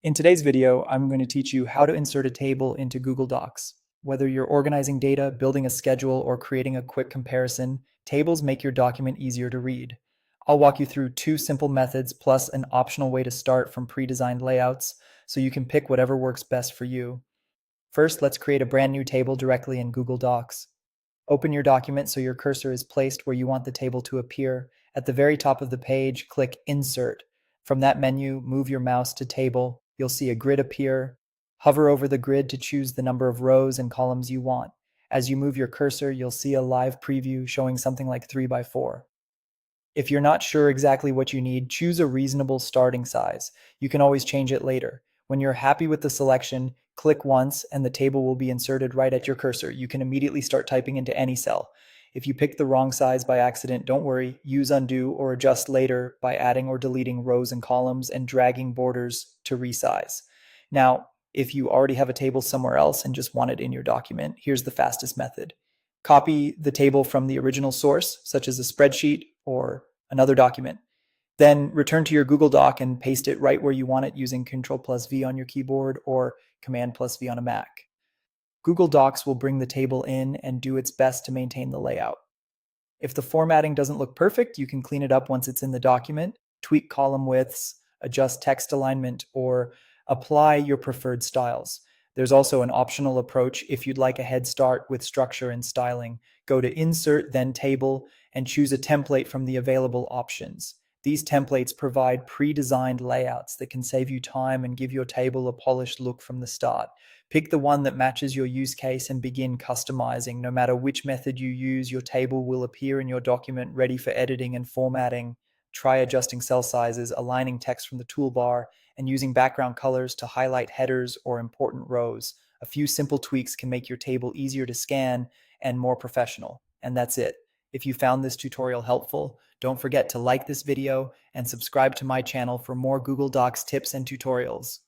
In today's video, I'm going to teach you how to insert a table into Google Docs. Whether you're organizing data, building a schedule, or creating a quick comparison, tables make your document easier to read. I'll walk you through two simple methods plus an optional way to start from pre-designed layouts so you can pick whatever works best for you. First, let's create a brand new table directly in Google Docs. Open your document so your cursor is placed where you want the table to appear. At the very top of the page, click Insert. From that menu, move your mouse to Table. You'll see a grid appear. Hover over the grid to choose the number of rows and columns you want. As you move your cursor, you'll see a live preview showing something like 3 by 4. If you're not sure exactly what you need, choose a reasonable starting size. You can always change it later. When you're happy with the selection, click once and the table will be inserted right at your cursor. You can immediately start typing into any cell. If you pick the wrong size by accident, don't worry. Use undo or adjust later by adding or deleting rows and columns and dragging borders to resize. Now, if you already have a table somewhere else and just want it in your document, here's the fastest method. Copy the table from the original source, such as a spreadsheet or another document. Then return to your Google Doc and paste it right where you want it using Ctrl+V on your keyboard or Command+V on a Mac. Google Docs will bring the table in and do its best to maintain the layout. If the formatting doesn't look perfect, you can clean it up once it's in the document, tweak column widths, adjust text alignment, or apply your preferred styles. There's also an optional approach if you'd like a head start with structure and styling. Go to Insert, then Table, and choose a template from the available options. These templates provide pre-designed layouts that can save you time and give your table a polished look from the start. Pick the one that matches your use case and begin customizing. No matter which method you use, your table will appear in your document ready for editing and formatting. Try adjusting cell sizes, aligning text from the toolbar, and using background colors to highlight headers or important rows. A few simple tweaks can make your table easier to scan and more professional. And that's it. If you found this tutorial helpful, don't forget to like this video and subscribe to my channel for more Google Docs tips and tutorials.